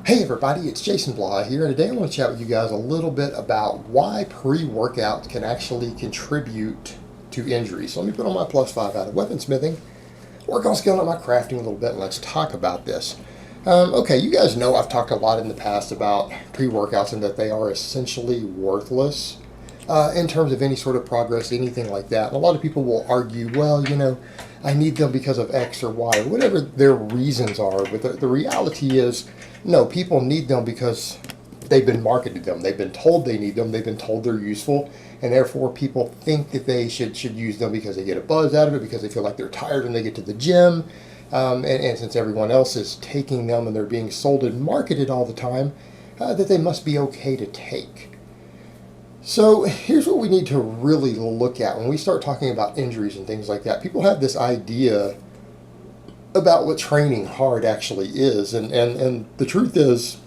Hey everybody, it's Jason Blah here, and today I want to chat with you guys a little bit about why pre-workouts can actually contribute to injuries. So let me put on my +5 out of weaponsmithing, work on scaling up my crafting a little bit, and let's talk about this. Okay, you guys know I've talked a lot in the past about pre-workouts and that they are essentially worthless in terms of any sort of progress, anything like that. And a lot of people will argue, well, I need them because of X or Y, or whatever their reasons are. But the reality is, no, people need them because they've been marketed them. They've been told they need them. They've been told they're useful. And therefore, people think that they should use them because they get a buzz out of it, because they feel like they're tired when they get to the gym. And since everyone else is taking them and they're being sold and marketed all the time, that they must be okay to take. So here's what we need to really look at when we start talking about injuries and things like that. People have this idea about what training hard actually is. And the truth is,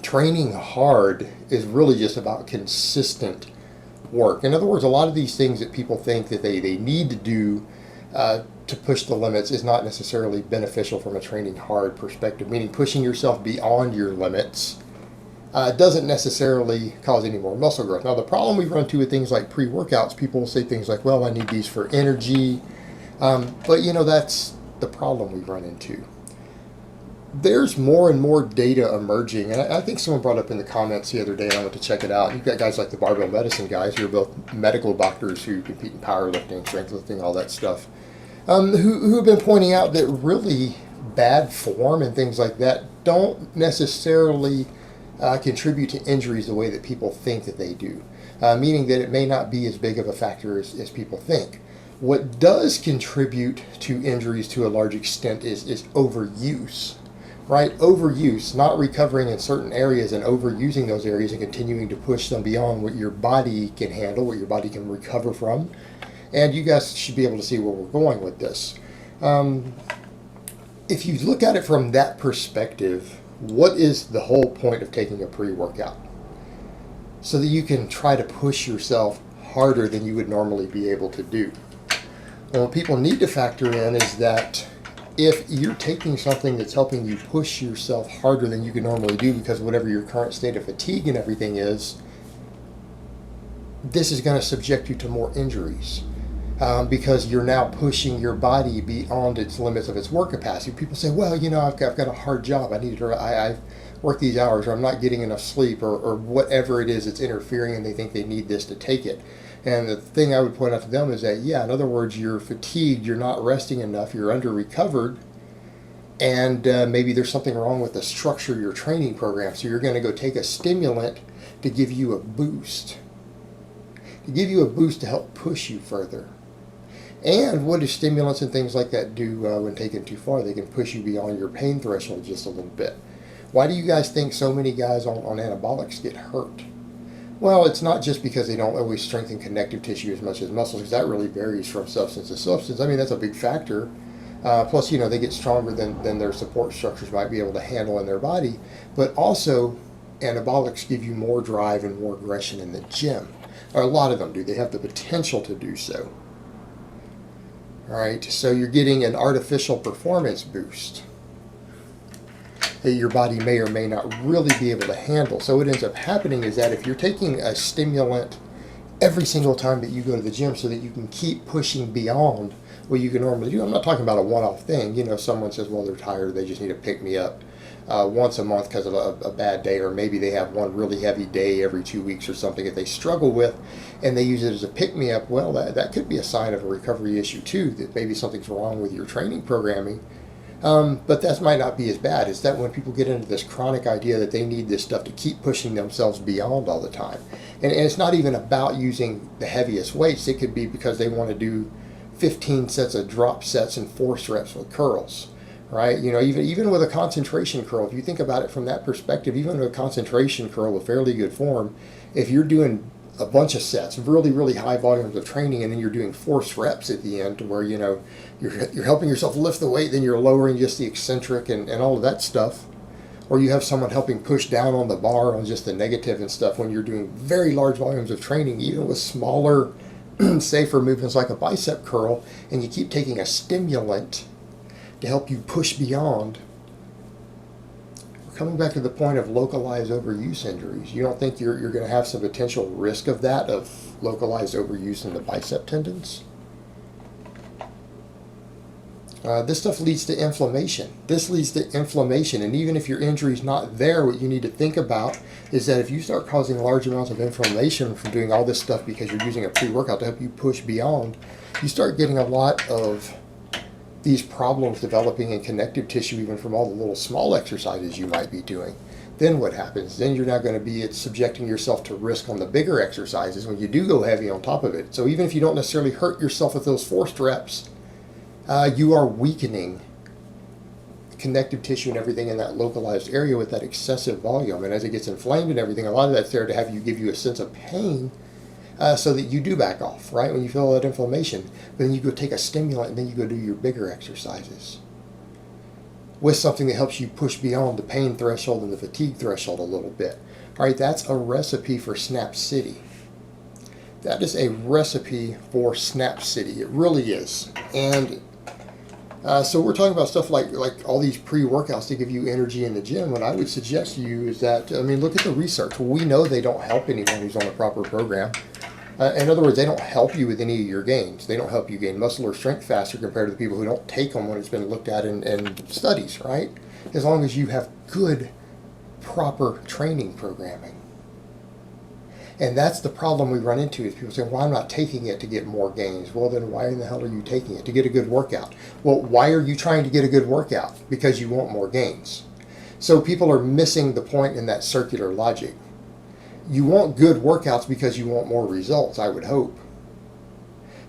training hard is really just about consistent work. In other words, a lot of these things that people think that they need to do to push the limits is not necessarily beneficial from a training hard perspective, meaning pushing yourself beyond your limits doesn't necessarily cause any more muscle growth. Now, the problem we run into with things like pre-workouts, people will say things like, well, I need these for energy. But, that's the problem we run into. There's more and more data emerging, and I think someone brought up in the comments the other day, and I went to check it out. You've got guys like the Barbell Medicine guys who are both medical doctors who compete in powerlifting, strength lifting, all that stuff, who have been pointing out that really bad form and things like that don't necessarily contribute to injuries the way that people think that they do, meaning that it may not be as big of a factor as people think. What does contribute to injuries to a large extent is overuse, right? Overuse, not recovering in certain areas and overusing those areas and continuing to push them beyond what your body can handle, what your body can recover from. And you guys should be able to see where we're going with this. If you look at it from that perspective, what is the whole point of taking a pre-workout? So that you can try to push yourself harder than you would normally be able to do. And what people need to factor in is that if you're taking something that's helping you push yourself harder than you can normally do because of whatever your current state of fatigue and everything is, this is going to subject you to more injuries. Because you're now pushing your body beyond its limits of its work capacity. People say, well, I've got a hard job. I've worked these hours, or I'm not getting enough sleep, or whatever it is that's interfering, and they think they need this to take it. And the thing I would point out to them is that, in other words, you're fatigued, you're not resting enough, you're under-recovered, and maybe there's something wrong with the structure of your training program. So you're going to go take a stimulant to give you a boost. To help push you further. And what do stimulants and things like that do when taken too far? They can push you beyond your pain threshold just a little bit. Why do you guys think so many guys on anabolics get hurt? Well, it's not just because they don't always strengthen connective tissue as much as muscles, because that really varies from substance to substance. I mean, that's a big factor. Plus, they get stronger than their support structures might be able to handle in their body. But also, anabolics give you more drive and more aggression in the gym. Or a lot of them do. They have the potential to do so. All right, so you're getting an artificial performance boost that your body may or may not really be able to handle. So what ends up happening is that if you're taking a stimulant every single time that you go to the gym so that you can keep pushing beyond what you can normally do, I'm not talking about a one-off thing. Someone says, well, they're tired, they just need to pick me up once a month because of a bad day, or maybe they have one really heavy day every 2 weeks or something that they struggle with, and they use it as a pick-me-up. Well, that could be a sign of a recovery issue too, that maybe something's wrong with your training programming. But that might not be as bad. It's that when people get into this chronic idea that they need this stuff to keep pushing themselves beyond all the time. And it's not even about using the heaviest weights. It could be because they want to do 15 sets of drop sets and force reps with curls. Right? Even with a concentration curl, if you think about it from that perspective, even with a concentration curl with fairly good form, if you're doing a bunch of sets, really, really high volumes of training, and then you're doing force reps at the end to where, you're helping yourself lift the weight, then you're lowering just the eccentric and all of that stuff. Or you have someone helping push down on the bar on just the negative and stuff when you're doing very large volumes of training, even with smaller, safer movements like a bicep curl, and you keep taking a stimulant to help you push beyond, we're coming back to the point of localized overuse injuries, you don't think you're going to have some potential risk of that, of localized overuse in the bicep tendons? This stuff leads to inflammation. This leads to inflammation, and even if your injury's not there, what you need to think about is that if you start causing large amounts of inflammation from doing all this stuff because you're using a pre-workout to help you push beyond, you start getting a lot of these problems developing in connective tissue, even from all the little small exercises you might be doing. Then what happens? Then you're not going to be subjecting yourself to risk on the bigger exercises when you do go heavy on top of it. So even if you don't necessarily hurt yourself with those forced reps, you are weakening connective tissue and everything in that localized area with that excessive volume. And as it gets inflamed and everything, a lot of that's there to give you a sense of pain, so that you do back off, right, when you feel that inflammation. But then you go take a stimulant and then you go do your bigger exercises with something that helps you push beyond the pain threshold and the fatigue threshold a little bit. All right, that's a recipe for Snap City. That is a recipe for Snap City. It really is. And so we're talking about stuff like all these pre-workouts to give you energy in the gym. What I would suggest to you is that, look at the research. We know they don't help anyone who's on a proper program. In other words, they don't help you with any of your gains. They don't help you gain muscle or strength faster compared to the people who don't take them when it's been looked at in studies, right? As long as you have good, proper training programming. And that's the problem we run into, is people saying, well, I'm not taking it to get more gains. Well, then why in the hell are you taking it? To get a good workout. Well, why are you trying to get a good workout? Because you want more gains. So people are missing the point in that circular logic. You want good workouts because you want more results, I would hope.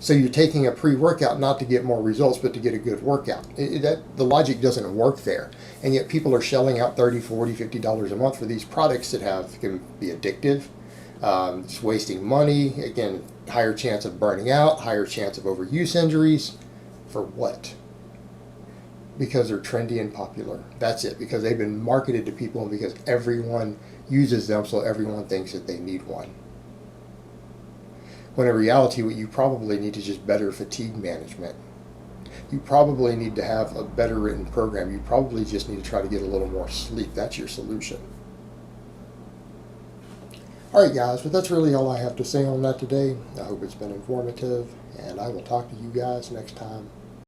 So you're taking a pre-workout not to get more results, but to get a good workout. The logic doesn't work there. And yet people are shelling out $30, $40, $50 a month for these products that can be addictive. It's wasting money. Again, higher chance of burning out, higher chance of overuse injuries. For what? Because they're trendy and popular. That's it. Because they've been marketed to people and because everyone uses them, so everyone thinks that they need one. When in reality, what you probably need is just better fatigue management. You probably need to have a better written program. You probably just need to try to get a little more sleep. That's your solution. Alright guys, but that's really all I have to say on that today. I hope it's been informative, and I will talk to you guys next time.